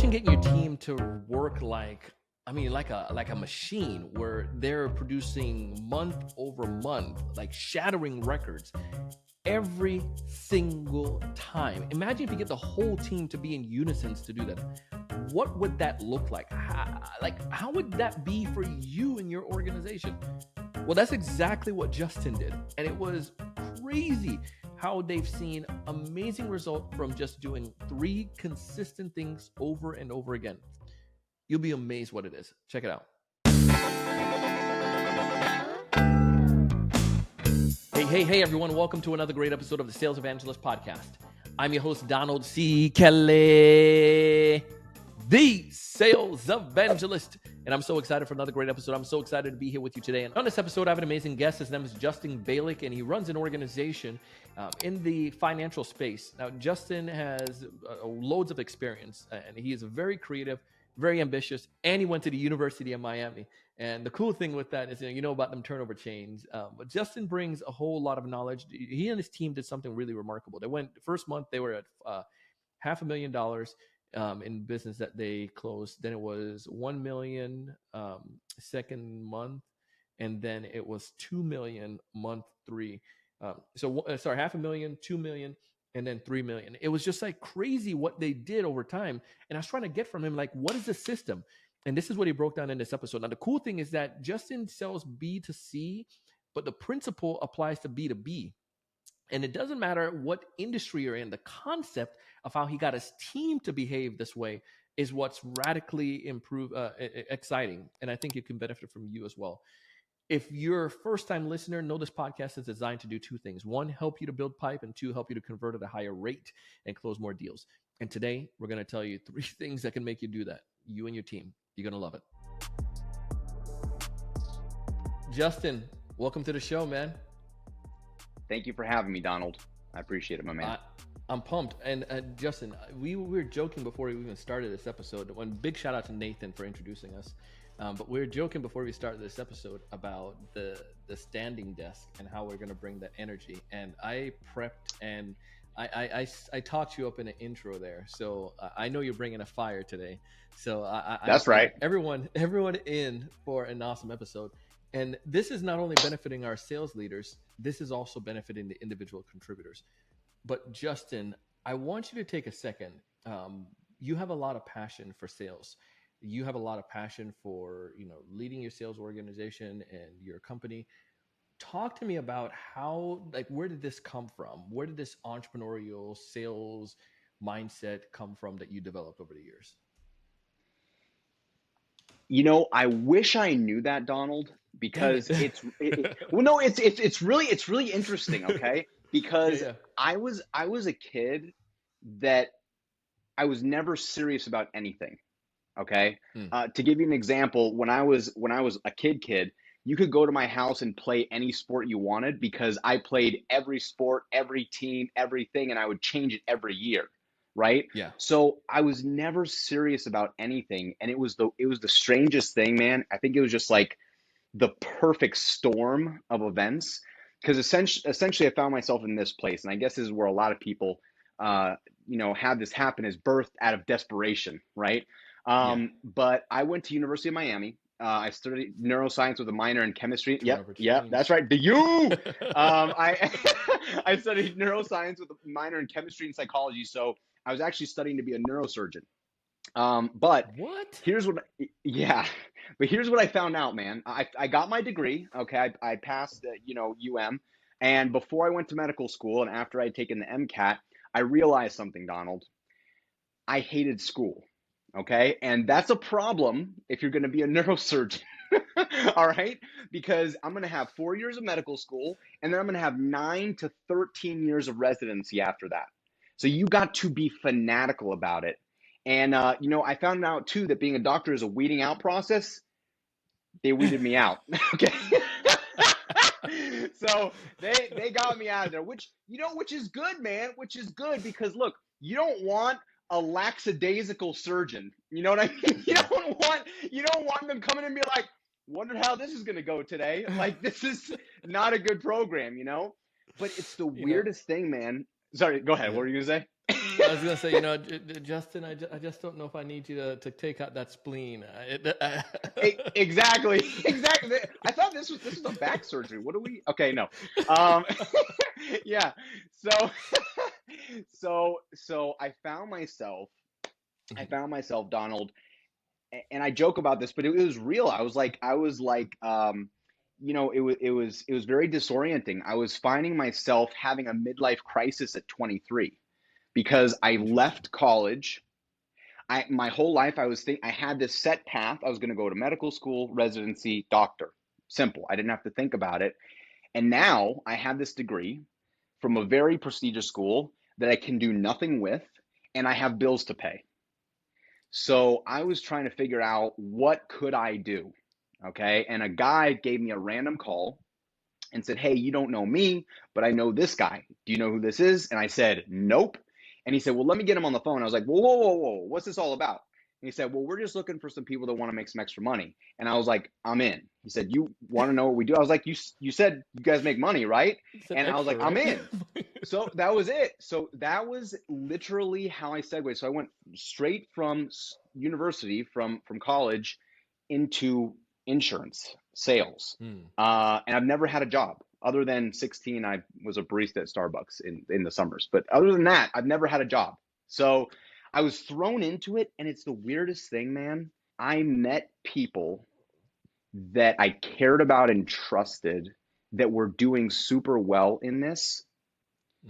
Imagine getting your team to work like a machine where they're producing month over month, like shattering records every single time. Imagine if you get the whole team to be in unison to do that. What would that look like? How would that be for you and your organization? Well, that's exactly what Justin did. And it was crazy how they've seen amazing results from just doing 3 consistent things over and over again. You'll be amazed what it is. Check it out. Hey, everyone. Welcome to another great episode of the Sales Evangelist Podcast. I'm your host, Donald C. Kelly, the Sales Evangelist. And I'm so excited for another great episode. I'm so excited to be here with you today. And on this episode, I have an amazing guest. His name is Justin Balik, and he runs an organization in the financial space. Now, Justin has loads of experience, and he is very creative, very ambitious, and he went to the University of Miami. And the cool thing with that is, you know about them turnover chains. But Justin brings a whole lot of knowledge. He and his team did something really remarkable. They went, the first month, they were at $500,000 in business that they closed. Then it was 1 million second month, and then it was 2 million month 3. Sorry, 500,000, 2 million, and then 3 million. It was just like crazy what they did over time. And I was trying to get from him, like, what is the system? And this is what he broke down in this episode. Now, the cool thing is that Justin sells B2C, but the principle applies to B2B. And it doesn't matter what industry you're in. The concept of how he got his team to behave this way is what's radically exciting. And I think it can benefit from you as well. If you're a first-time listener, know this podcast is designed to do 2 things. 1, help you to build pipe, and 2, help you to convert at a higher rate and close more deals. And today, we're going to tell you 3 things that can make you do that, you and your team. You're going to love it. Justin, welcome to the show, man. Thank you for having me, Donald. I appreciate it, my man. I'm pumped. And Justin, we were joking before we even started this episode. One big shout out to Nathan for introducing us. But we were joking before we started this episode about the standing desk and how we're going to bring that energy. And I prepped and I talked you up in an intro there. So I know you're bringing a fire today. So that's right. Everyone in for an awesome episode. And this is not only benefiting our sales leaders, this is also benefiting the individual contributors. But Justin, I want you to take a second. You have a lot of passion for sales. You have a lot of passion for, leading your sales organization and your company. Talk to me about where did this come from? Where did this entrepreneurial sales mindset come from that you developed over the years? I wish I knew that, Donald, because it's really interesting. Okay. Because yeah. I was a kid that I was never serious about anything. Okay. To give you an example, when I was a kid, you could go to my house and play any sport you wanted because I played every sport, every team, everything, and I would change it every year. Right. Yeah. So I was never serious about anything. And it was the strangest thing, man. I think it was just like the perfect storm of events, because essentially I found myself in this place. And I guess this is where a lot of people, have this happen, is birthed out of desperation. Right. But I went to University of Miami. I studied neuroscience with a minor in chemistry. Yep, that's right. I studied neuroscience with a minor in chemistry and psychology. So I was actually studying to be a neurosurgeon. But what? Here's what I found out, man. I got my degree. Okay, I passed, UM, and before I went to medical school and after I'd taken the MCAT, I realized something, Donald. I hated school. Okay. And that's a problem if you're going to be a neurosurgeon. All right. Because I'm going to have 4 years of medical school, and then I'm going to have 9 to 13 years of residency after that. So you got to be fanatical about it. And, I found out too that being a doctor is a weeding out process. They weeded me out. Okay. So they got me out of there, which is good, man, which is good because look, you don't want a lackadaisical surgeon. You know what I mean? You don't want them coming and be like, wonder how this is going to go today. Like, this is not a good program, But it's the weirdest thing, man. Sorry, go ahead. Yeah. What were you gonna say? I was gonna say, Justin, I just don't know if I need you to take out that spleen. Exactly, exactly. I thought this was a back surgery. What do we? Okay, no. Um, yeah. So, so I Mhm. found myself, Donald, and I joke about this, but it was real. It was very disorienting. I was finding myself having a midlife crisis at 23 because I Interesting. left college. My whole life I had this set path. I was going to go to medical school, residency, doctor. Simple. I didn't have to think about it. And now I have this degree from a very prestigious school that I can do nothing with, and I have bills to pay. So I was trying to figure out what could I do. Okay? And a guy gave me a random call and said, "Hey, you don't know me, but I know this guy. Do you know who this is?" And I said, "Nope." And he said, "Well, let me get him on the phone." I was like, "Whoa, whoa, whoa, whoa. What's this all about?" And he said, "Well, we're just looking for some people that want to make some extra money." And I was like, "I'm in." He said, "You want to know what we do?" I was like, "You said you guys make money, right?" It's an And I was extra, like, "I'm right? in." So that was it. So that was literally how I segued. So I went straight from university, from college, into insurance sales. Hmm. And I've never had a job other than 16. I was a barista at Starbucks in the summers. But other than that, I've never had a job. So I was thrown into it, and it's the weirdest thing, man. I met people that I cared about and trusted that were doing super well in this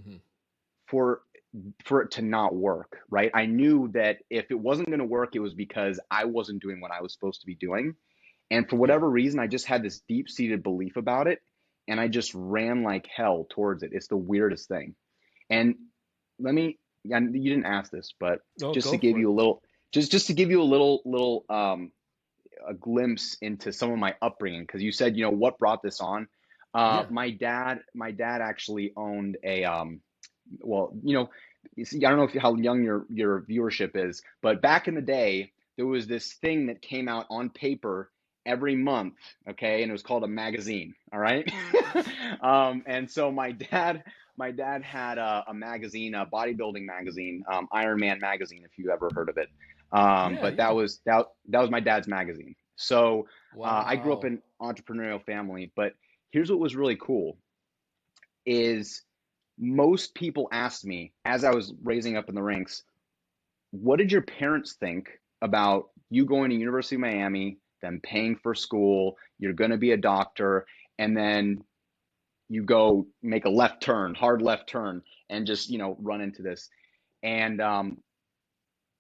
Hmm. for for it to not work, right? I knew that if it wasn't going to work, it was because I wasn't doing what I was supposed to be doing. And for Yeah. whatever reason, I just had this deep seated belief about it. And I just ran like hell towards it. It's the weirdest thing. And let me, yeah, you didn't ask this, but No, just to go give for it. you a little, just to give you a little, a glimpse into some of my upbringing, because you said, what brought this on? Yeah. My dad actually owned a, well, you see, I don't know how young your viewership is, but back in the day, there was this thing that came out on paper every month, okay, and it was called a magazine. All right. And so my dad had a magazine, a bodybuilding magazine, Iron Man magazine, if you ever heard of it. Yeah. But that Yeah. was that was my dad's magazine. So I grew up Wow. in an entrepreneurial family, but here's what was really cool is most people asked me as I was raising up in the ranks, what did your parents think about you going to University of Miami, them paying for school, you're going to be a doctor, and then you go make a left turn, hard left turn, and just, run into this. And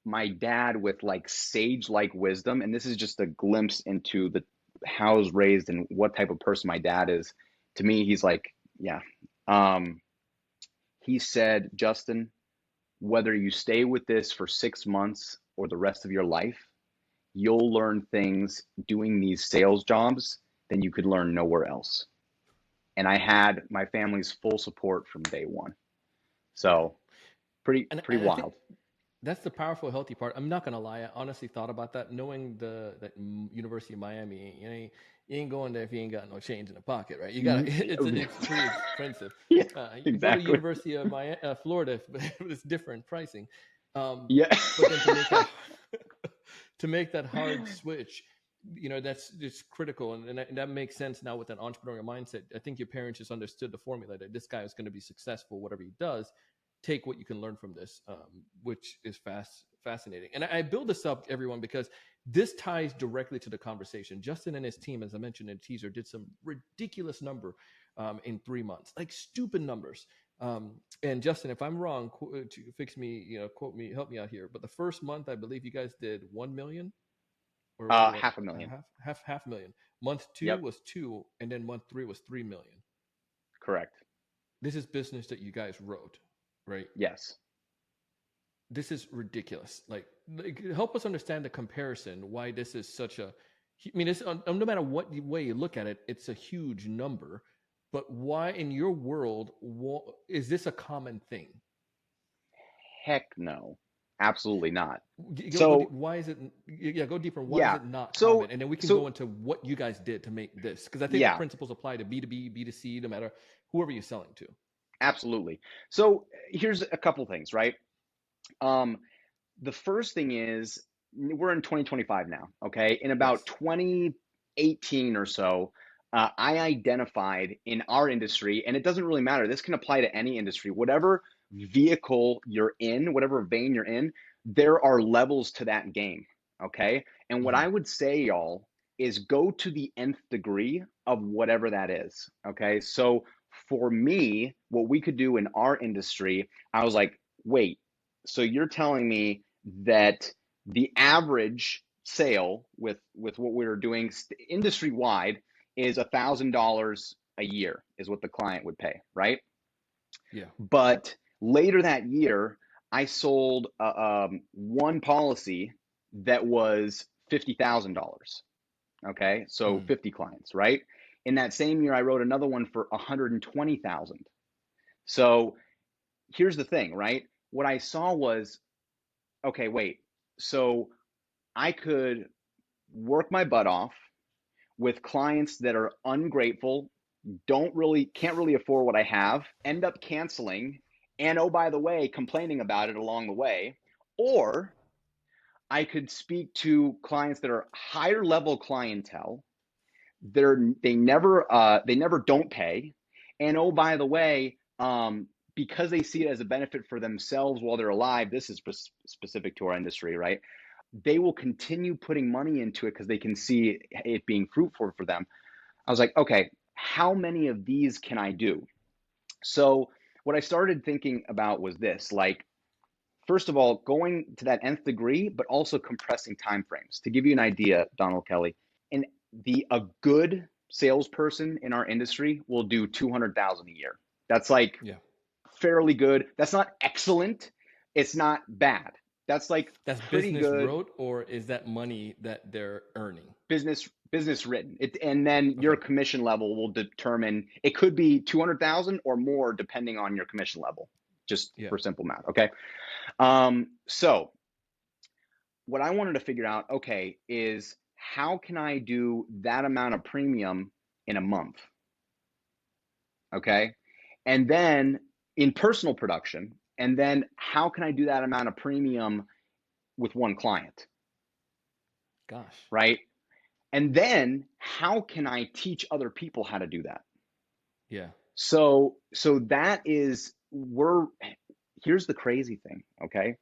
my dad, with like sage like wisdom, and this is just a glimpse into the how I was raised and what type of person my dad is. To me, he's like, yeah. Um, he said, "Justin, whether you stay with this for 6 months or the rest of your life, you'll learn things doing these sales jobs than you could learn nowhere else." And I had my family's full support from day one. Yeah. So pretty And pretty and I think wild. that's the powerful, healthy part. I'm not gonna lie. I honestly thought about that, knowing University of Miami. You ain't going there if you ain't got no change in the pocket, right? You got it's pretty expensive. Yeah, You can go to exactly. University of Miami, Florida, but it's different pricing. Um, Yeah. but then to make that to make that hard switch, that's just critical, and that makes sense now with an entrepreneurial mindset. I think your parents just understood the formula that this guy is going to be successful, whatever he does. Take what you can learn from this, which is fascinating. And I build this up, everyone, because this ties directly to the conversation. Justin and his team, as I mentioned in the teaser, did some ridiculous number in 3 months, like stupid numbers. And Justin, if I'm wrong, fix me, quote me, help me out here. But the first month, I believe you guys did 1 million, or was it Half a million. half million? Month two Yep. was 2, and then month 3 was 3 million. Correct. This is business that you guys wrote, right? Yes. This is ridiculous. Like, help us understand the comparison. Why this is such a. I mean, it's no matter what way you look at it, it's a huge number. But why, in your world, is this a common thing? Heck no. Absolutely not. Go So, why is it? Yeah, go deeper. Why is yeah. it not So common? And then we can go so into what you guys did to make this, because I think the yeah. principles apply to B2B, B2C, no matter whoever you're selling to. Absolutely. So here's a couple things, right? Um, the first thing is we're in 2025 now, okay? In about Yes. 2018 or so, I identified in our industry, and it doesn't really matter. This can apply to any industry, whatever vehicle you're in, whatever vein you're in, there are levels to that game, okay? And what Hmm. I would say, y'all, is go to the nth degree of whatever that is, okay? So for me, what we could do in our industry, I was like, wait, so you're telling me that the average sale with what we're doing industry wide is $1,000 a year is what the client would pay, right? Yeah. But later that year, I sold one policy that was $50,000. Okay, so Mm. 50 clients, right? In that same year, I wrote another one for 120,000. So here's the thing, right? What I saw was, okay, wait. So I could work my butt off with clients that are ungrateful, can't really afford what I have, end up canceling, and oh, by the way, complaining about it along the way. Or I could speak to clients that are higher level clientele. They never don't pay. And oh, by the way, because they see it as a benefit for themselves while they're alive, this is specific to our industry, right? They will continue putting money into it because they can see it being fruitful for them. I was like, okay, how many of these can I do? So what I started thinking about was this, like, first of all, going to that nth degree, but also compressing timeframes. To give you an idea, Donald Kelly, in a good salesperson in our industry will do 200,000 a year. That's like Yeah. fairly good. That's not excellent. It's not bad. That's like That's pretty business good wrote, or is that money that they're earning? business written. And then your Okay. commission level will determine. It could be 200,000 or more depending on your commission level. Just Yeah. for simple math. Okay. So what I wanted to figure out, okay, is how can I do that amount of premium in a month? Okay. And then in personal production, and then how can I do that amount of premium with one client? Gosh. Right. And then how can I teach other people how to do that? Yeah. So that is, here's the crazy thing. Okay.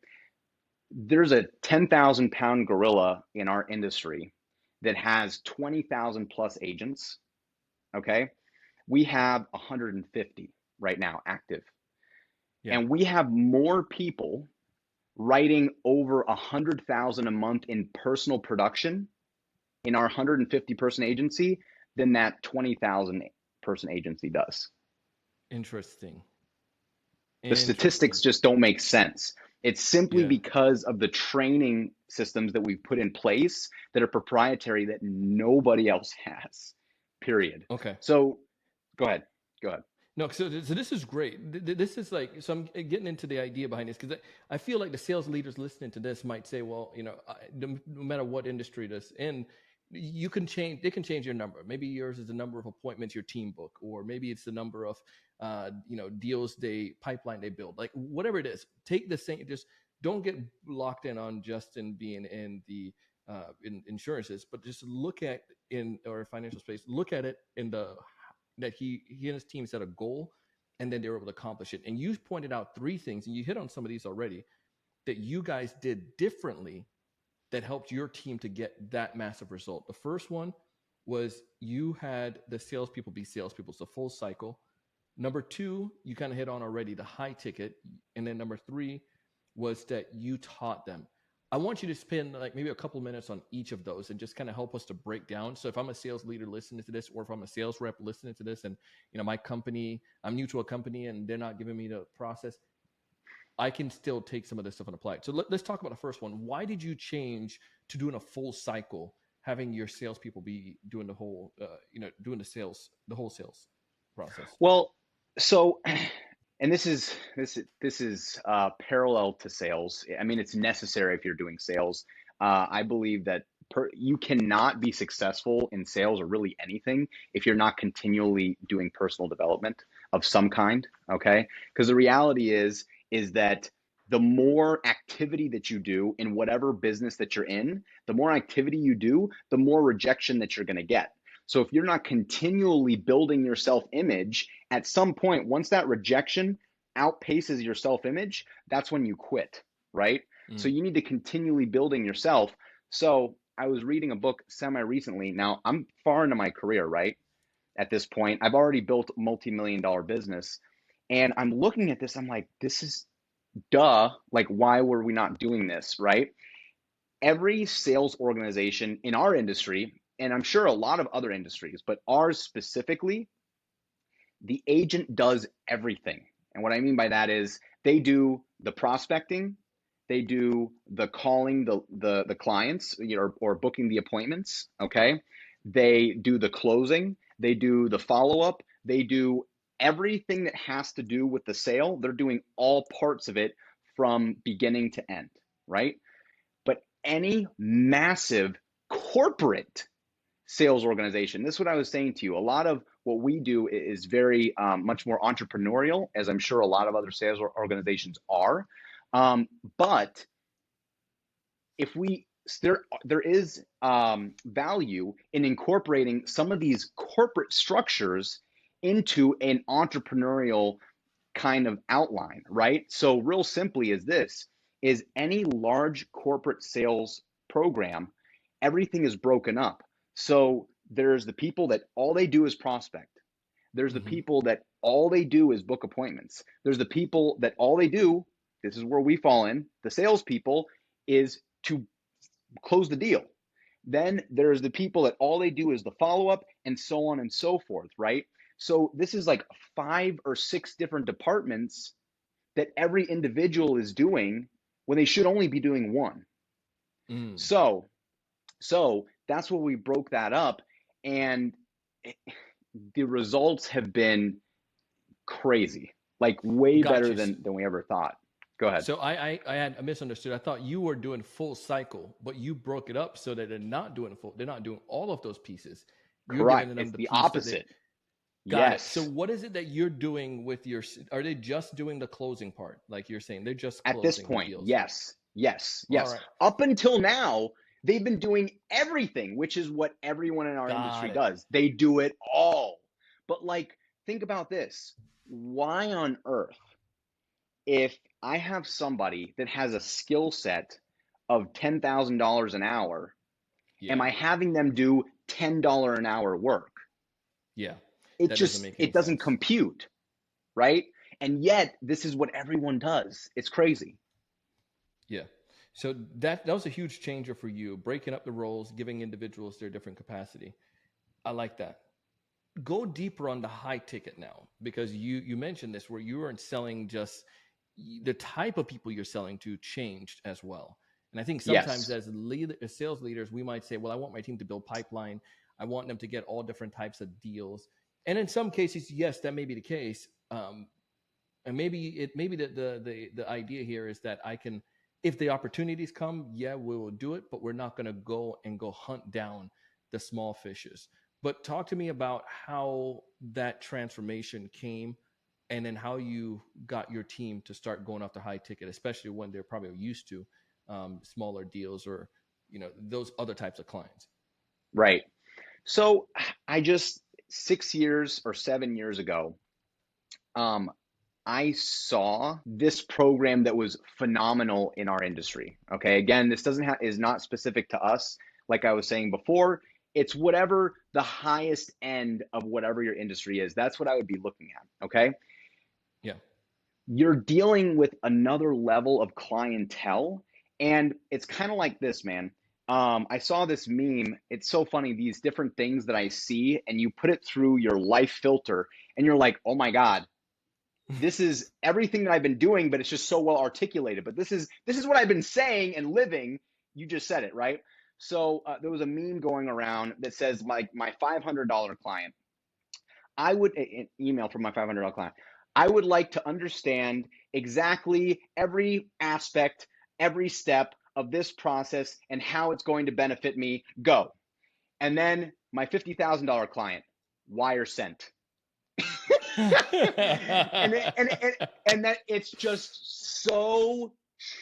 There's a 10,000 pound gorilla in our industry that has 20,000 plus agents. Okay. We have 150 right now active. Yeah. And we have more people writing over 100,000 a month in personal production in our 150 person agency than that 20,000 person agency does. Interesting. The Interesting. statistics just don't make sense. It's simply Yeah. because of the training systems that we've put in place that are proprietary that nobody else has. Period. Okay. So go ahead. Go ahead. No, so this is great. This is like, so I'm getting into the idea behind this because I feel like the sales leaders listening to this might say, well, no matter what industry it is in, you can change, they can change your number. Maybe yours is the number of appointments your team book, or maybe it's the number of, deals pipeline they build, like whatever it is. Take the same, just don't get locked in on Justin being in the, in insurances, but just look at in or financial space, look at it in the that he and his team set a goal and then they were able to accomplish it. And you pointed out three things, and you hit on some of these already, that you guys did differently that helped your team to get that massive result. The first one was you had the salespeople be salespeople, so full cycle. Number two, you kind of hit on already, the high ticket. And then number three was that you taught them. I want you to spend like maybe a couple minutes on each of those and just kind of help us to break down. So if I'm a sales leader listening to this, or if I'm a sales rep listening to this, and my company, I'm new to a company and they're not giving me the process, I can still take some of this stuff and apply it. So let's talk about the first one. Why did you change to doing a full cycle, having your salespeople be doing the whole, doing the whole sales process? Well, so and this is parallel to sales. I mean, it's necessary if you're doing sales. I believe that you cannot be successful in sales or really anything if you're not continually doing personal development. of some kind, okay? Because the reality is that the more activity that you do in whatever business that you're in, the more activity you do, the more rejection that you're going to get. So if you're not continually building your self-image, at some point, once that rejection outpaces your self-image, that's when you quit, right? So you need to continually building yourself. So I was reading a book semi-recently. Now I'm far into my career, right? At this point, I've already built a multi-million dollar business. And I'm looking at this, I'm like, this is duh. Like, why were we not doing this, right? Every sales organization in our industry, and I'm sure a lot of other industries, but ours specifically, the agent does everything. And what I mean by that is they do the prospecting, they do the calling the clients, or booking the appointments, okay? They do the closing, they do the follow-up, they do everything that has to do with the sale. They're doing all parts of it from beginning to end, right? But any massive corporate sales organization, this is what I was saying to you. A lot of what we do is very much more entrepreneurial, as I'm sure a lot of other sales organizations are. But if there is value in incorporating some of these corporate structures into an entrepreneurial kind of outline, right? So real simply is any large corporate sales program, everything is broken up. So there's the people that all they do is prospect. There's the people that all they do is book appointments. There's the people that all they do, this is where we fall in, the salespeople, is to close the deal. Then there's the people that all they do is the follow-up, and so on and so forth, right? So this is like 5 or 6 different departments that every individual is doing when they should only be doing one. So that's where we broke that up, and the results have been crazy, like way Got better you. than we ever thought. Go ahead. So I had misunderstood. I thought you were doing full cycle, but you broke it up so that they're not doing all of those pieces. You're Correct. giving them It's the the piece that they opposite. got it. So Yes. what is it that you're doing with are they just doing the closing part? Like you're saying, they're just At this closing the point, deals. yes. Yes. All Yes. right. Up until now, they've been doing everything, which is what everyone in our industry Got it. does. They do it all. But like, think about this. Why on earth, if I have somebody that has a skill set of $10,000 an hour, am Yeah. I having them do $10 an hour work? Yeah. It That doesn't just, make any it doesn't sense. compute, right? And yet, this is what everyone does. It's crazy. Yeah. So that was a huge changer for you, breaking up the roles, giving individuals their different capacity. I like that. Go deeper on the high ticket now, because you mentioned this where you weren't selling just the type of people you're selling to changed as well. And I think sometimes Yes. as sales leaders, we might say, well, I want my team to build pipeline. I want them to get all different types of deals. And in some cases, yes, that may be the case. And maybe the idea here is that I can, if the opportunities come, yeah, we will do it, but we're not going to go hunt down the small fishes. But talk to me about how that transformation came, and then how you got your team to start going after high ticket, especially when they're probably used to smaller deals, or those other types of clients. Right. So I just 6 years or 7 years ago, um, I saw this program that was phenomenal in our industry. Okay. Again, this is not specific to us. Like I was saying before, it's whatever the highest end of whatever your industry is. That's what I would be looking at. Okay. Yeah. You're dealing with another level of clientele. And it's kind of like this, man. I saw this meme. It's so funny, these different things that I see, and you put it through your life filter, and you're like, oh my God, this is everything that I've been doing, but it's just so well articulated. But this is what I've been saying and living. You just said it, right? So there was a meme going around that says my $500 client. I would an email from my $500 client. I would like to understand exactly every aspect, every step of this process and how it's going to benefit me. Go. And then my $50,000 client, wire sent. And that it's just so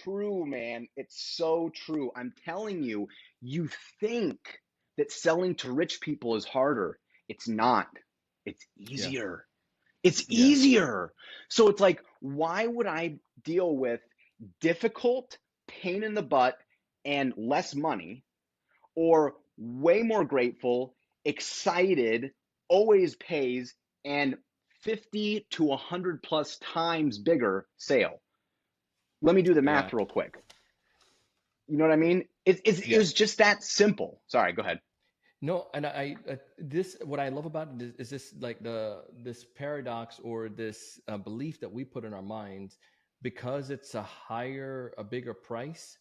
true, man. It's so true. I'm telling you, you think that selling to rich people is harder. It's not. It's Yeah. easier. It's Yeah. easier. So it's like, why would I deal with difficult, pain in the butt, and less money, or way more grateful, excited, always pays, and 50 to 100 plus times bigger sale? Let me do the Yeah. math real quick. You know what I mean? It Yeah. was just that simple. Sorry, go ahead. No, and this what I love about it is this like this paradox or this belief that we put in our minds because it's a bigger price.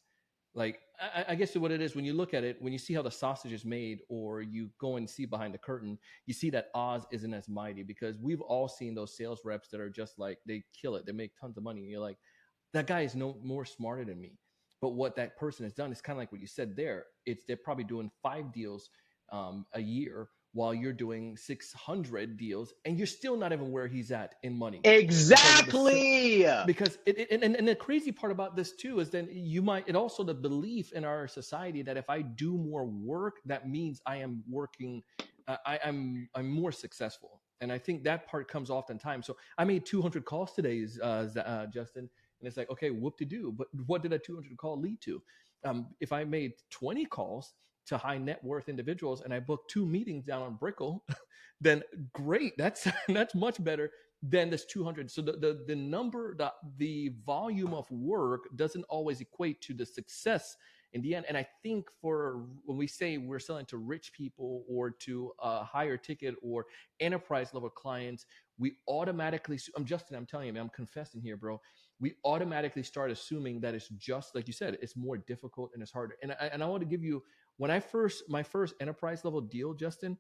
Like I guess what it is when you look at it, when you see how the sausage is made, or you go and see behind the curtain, you see that Oz isn't as mighty because we've all seen those sales reps that are just like they kill it, they make tons of money, and you're like, that guy is no more smarter than me. But what that person has done is kind of like what you said there. It's they're probably doing 5 deals a year while you're doing 600 deals, and you're still not even where he's at in money because of the Exactly. because and the crazy part about this too is then you might it also the belief in our society that if I do more work, that means I am working, I'm more successful, and I think that part comes oftentimes. So I made 200 calls today, Justin, and it's like, okay, whoop to do, but what did a 200 call lead to? If I made 20 calls to high net worth individuals and I booked 2 meetings down on Brickell, then great, that's that's much better than this 200. So the number, the volume of work doesn't always equate to the success in the end. And I think for when we say we're selling to rich people or to a higher ticket or enterprise level clients, we automatically, I'm Justin, I'm telling you, man, I'm confessing here, bro. We automatically start assuming that it's just like you said, it's more difficult and it's harder. And I want to give you, when my first enterprise level deal, Justin,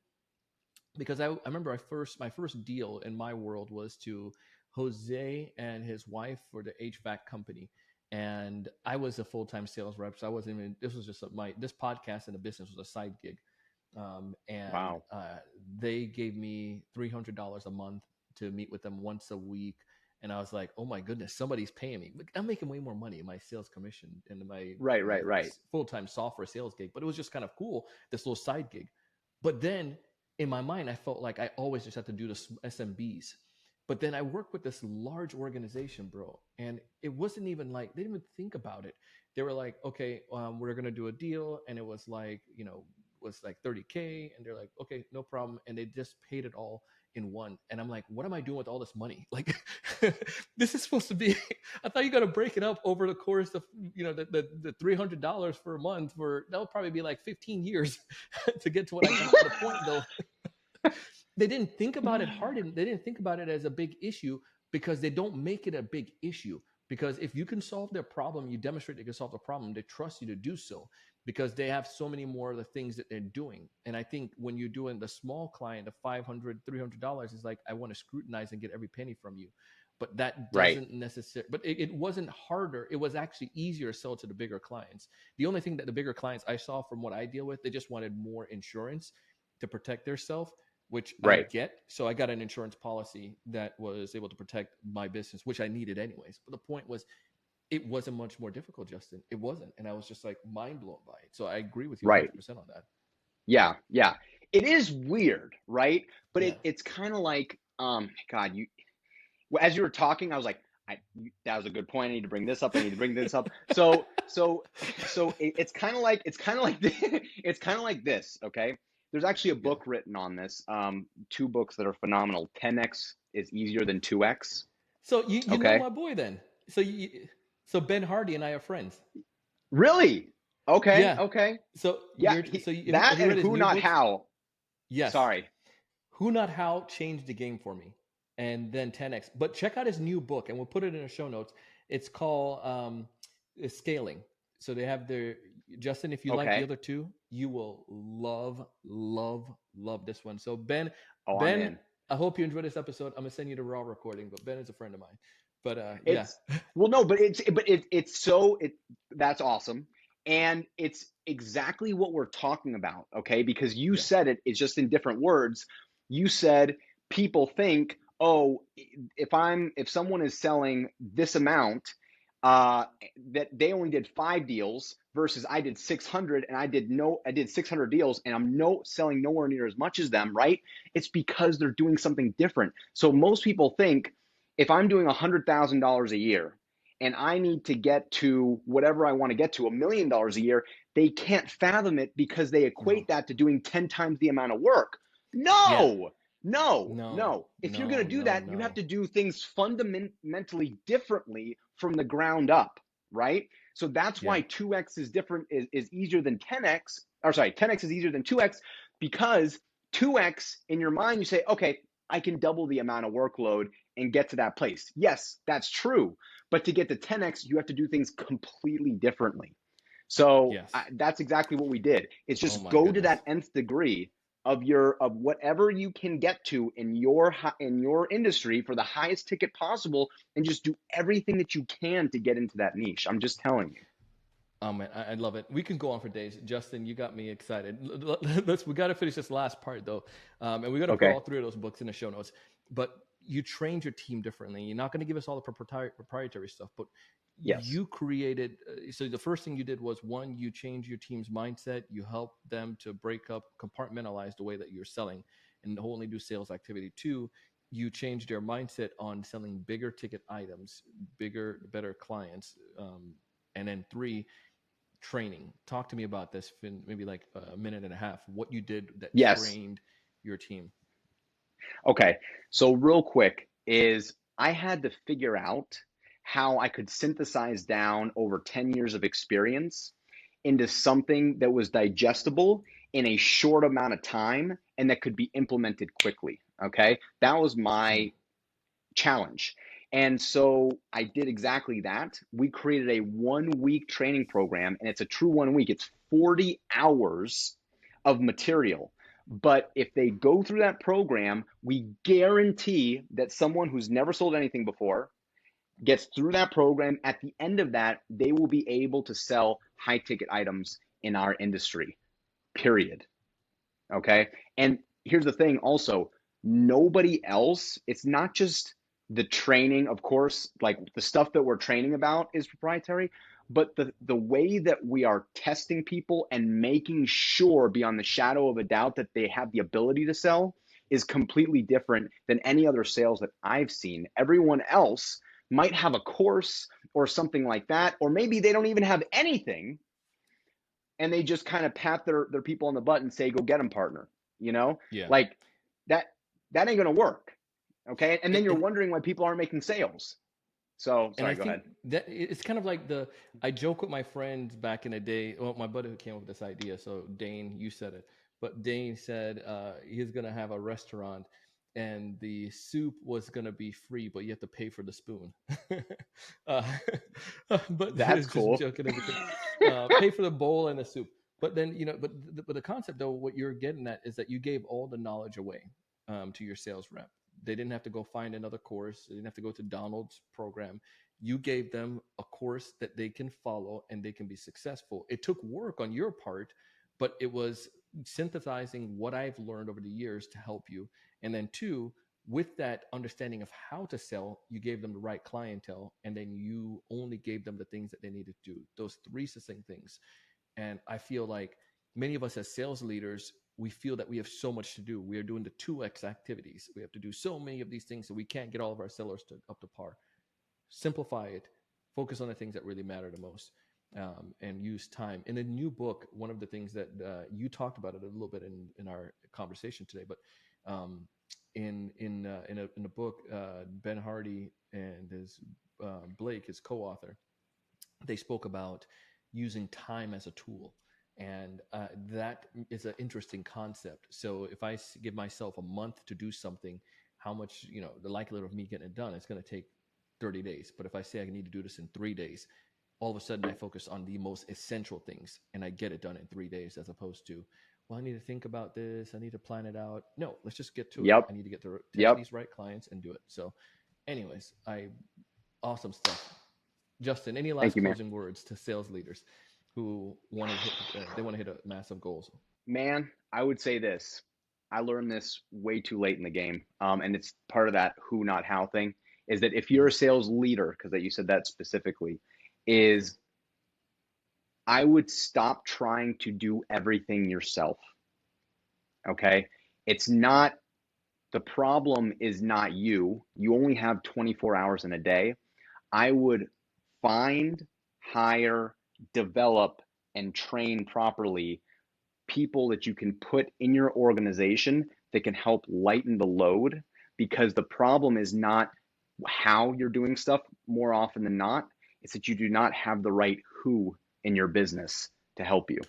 because I remember my first deal in my world was to Jose and his wife for the HVAC company. And I was a full-time sales rep. So I wasn't even, this was just this podcast and the business was a side gig. And Wow. they gave me $300 a month to meet with them once a week. And I was like, oh my goodness, somebody's paying me. I'm making way more money in my sales commission and Right, my right, right. full-time software sales gig. But it was just kind of cool, this little side gig. But then in my mind, I felt like I always just had to do the SMBs. But then I worked with this large organization, bro, and it wasn't even like they didn't even think about it. They were like, okay, we're gonna do a deal, and it was like, was like 30K, and they're like, okay, no problem, and they just paid it all in one. And I'm like, what am I doing with all this money? Like, this is supposed to be. I thought you got to break it up over the course of, the $300 for a month for that'll probably be like 15 years to get to what I got to the point though. They didn't think about it hard. They didn't think about it as a big issue because they don't make it a big issue. Because if you can solve their problem, you demonstrate they can solve the problem, they trust you to do so because they have so many more of the things that they're doing. And I think when you're doing the small client of $500, $300, it's like, I want to scrutinize and get every penny from you. But that Right. doesn't necessarily, but it wasn't harder. It was actually easier to sell to the bigger clients. The only thing that the bigger clients I saw from what I deal with, they just wanted more insurance to protect themselves, which I Right. get. So I got an insurance policy that was able to protect my business, which I needed anyways. But the point was, it wasn't much more difficult, Justin. It wasn't. And I was just like mind blown by it. So I agree with you Right. 100% on that. Yeah. Yeah. It is weird, right? But Yeah. it's kind of like, God, as you were talking, I was like, that was a good point. I need to bring this up. I need to bring this up. It's kind of like it's kind of like this. Okay, there's actually a Yeah. book written on this. Two books that are phenomenal. 10x is easier than 2x. So you know Okay, my boy then. So Ben Hardy and I are friends. really? Okay, Yeah. Okay. So Yeah, have that you and read his Who new Not books? How. Yes. Sorry. Who Not How changed the game for me. And then 10x. But check out his new book and we'll put it in the show notes. It's called Scaling. So they have their Justin, if you like the Okay. other two, you will love, love, love this one. So Oh, I'm Ben, in. I hope you enjoyed this episode. I'm gonna send you the raw recording, but Ben is a friend of mine. But yeah. It's well, no, but it's so it that's awesome, and it's exactly what we're talking about, okay? Because you Yeah. said it's just in different words. You said people think, oh, if someone is selling this amount, that they only did 5 deals versus I did 600 and I did 600 deals and I'm selling nowhere near as much as them, right? It's because they're doing something different. So most people think if I'm doing $100,000 a year and I need to get to whatever I want to get to, $1 million a year, they can't fathom it because they No. equate that to doing 10 times the amount of work. Yeah. No, no, No. no. If you're going No. to do No. that, you have No. to do things fundamentally differently from the ground up, right? So that's Yeah. why 2x is different, is easier than 10x, or sorry, 10x is easier than 2x because 2x in your mind, you say, okay, I can double the amount of workload and get to that place. Yes, that's true. But to get to 10x, you have to do things completely differently. So Yes. that's exactly what we did. It's Oh just my go to goodness. that nth degree of whatever you can get to in your industry for the highest ticket possible, and just do everything that you can to get into that niche. I'm just telling you. Oh man, I love it. We can go on for days. Justin, you got me excited. We got to finish this last part though, and we got to put Okay. all three of those books in the show notes. But you trained your team differently. You're not going to give us all the proprietary stuff, but Yes. you created. So the first thing you did was one, you changed your team's mindset. You helped them to break up, compartmentalize the way that you're selling, and only do sales activity. Two, you changed your mindset on selling bigger ticket items, bigger, better clients. And then three, training. Talk to me about this in maybe like a minute and a half. What you did that Yes. trained your team. Okay. So real quick is I had to figure out how I could synthesize down over 10 years of experience into something that was digestible in a short amount of time and that could be implemented quickly. Okay. That was Hmm. my challenge. And so I did exactly that. We created a 1 week training program, and it's a true 1 week. It's 40 hours of material. But if they go through that program, we guarantee that someone who's never sold anything before gets through that program. At the end of that, they will be able to sell high ticket items in our industry, period. Okay. And here's the thing also, nobody else, it's not just the training, of course, like the stuff that we're training about is proprietary, but the way that we are testing people and making sure beyond the shadow of a doubt that they have the ability to sell is completely different than any other sales that I've seen. Everyone else might have a course or something like that, or maybe they don't even have anything and they just kind of pat their people on the butt and say, "Go get them, partner." You know, Yeah. like that that ain't gonna work. Okay, and then you're And, wondering why people aren't making sales. So and I sorry, go think ahead. that it's kind of like I joke with my friends back in the day. Well, my buddy who came up with this idea. So Dane, you said it, but Dane said he's gonna have a restaurant, and the soup was gonna be free, but you have to pay for the spoon. uh, but That's it's just cool. joking as a kid. Pay for the bowl and the soup. But then but the concept though, what you're getting at is that you gave all the knowledge away to your sales rep. They didn't have to go find another course. They didn't have to go to Donald's program. You gave them a course that they can follow and they can be successful. It took work on your part, but it was synthesizing what I've learned over the years to help you. And then two, with that understanding of how to sell, you gave them the right clientele, and then you only gave them the things that they needed to do. Those three succinct things. And I feel like many of us as sales leaders, we feel that we have so much to do. We are doing the 2x activities. We have to do so many of these things that we can't get all of our sellers to up to par. Simplify it, focus on the things that really matter the most, and use time. In the new book, one of the things that you talked about it a little bit in our conversation today, but in a book, Ben Hardy and his Blake, his co-author, they spoke about using time as a tool. And that is an interesting concept. So if I give myself a month to do something, how much, the likelihood of me getting it done, it's going to take 30 days. But if I say I need to do this in 3 days, all of a sudden I focus on the most essential things and I get it done in 3 days, as opposed to, well, I need to think about this. I need to plan it out. No, let's just get to it. Yep. I need to get to 10 of Yep. these right clients and do it. So anyways, awesome stuff. Justin, any Thank last you, man. closing words to sales leaders who want to hit, they want to hit a massive goals? Man, I would say this. I learned this way too late in the game, and it's part of that who, not how thing, is that if you're a sales leader, because you said that specifically, is I would stop trying to do everything yourself. Okay? It's not, the problem is not you. You only have 24 hours in a day. I would find, hire, develop, and train properly people that you can put in your organization that can help lighten the load, because the problem is not how you're doing stuff more often than not. It's that you do not have the right who in your business to help you.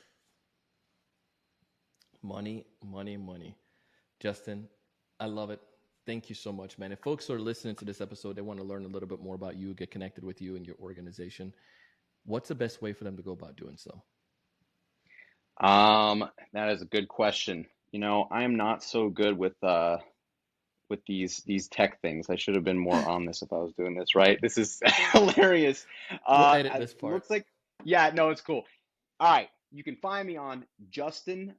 Money, money, money. Justin, I love it. Thank you so much, man. If folks are listening to this episode, they want to learn a little bit more about you, get connected with you and your organization, what's the best way for them to go about doing so? That is a good question. I am not so good with these tech things. I should have been more on this if I was doing this right. This is hilarious. We'll edit It this part. looks like, yeah, no, it's cool. All right, you can find me on Justin_Balik,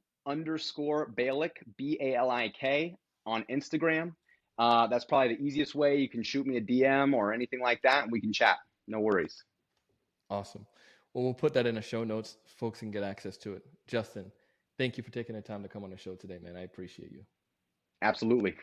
Balik, on Instagram. That's probably the easiest way. You can shoot me a DM or anything like that, and we can chat. No worries. Awesome. Well, we'll put that in the show notes. Folks can get access to it. Justin, thank you for taking the time to come on the show today, man. I appreciate you. Absolutely.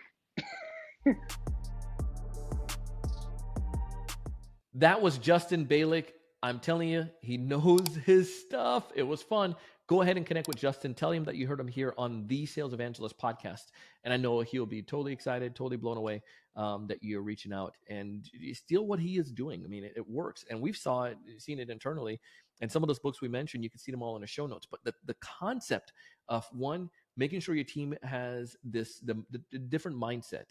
That was Justin Balik. I'm telling you, he knows his stuff. It was fun. Go ahead and connect with Justin. Tell him that you heard him here on the Sales Evangelist podcast. And I know he'll be totally excited, totally blown away that you're reaching out and steal what he is doing. I mean, it works. And we've seen it internally. And some of those books we mentioned, you can see them all in the show notes. But the concept of, one, making sure your team has the different mindset.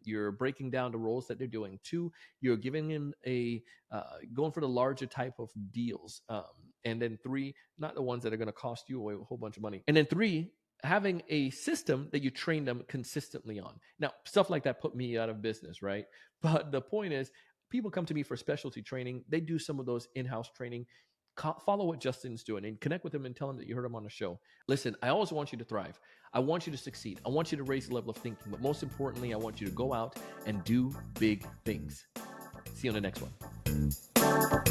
You're breaking down the roles that they're doing. 2, you're giving them going for the larger type of deals. And then 3, not the ones that are going to cost you a whole bunch of money. And then 3, having a system that you train them consistently on. Now, stuff like that put me out of business, right? But the point is, people come to me for specialty training. They do some of those in-house training. Follow what Justin's doing and connect with him and tell him that you heard him on the show. Listen, I always want you to thrive. I want you to succeed. I want you to raise the level of thinking. But most importantly, I want you to go out and do big things. See you on the next one.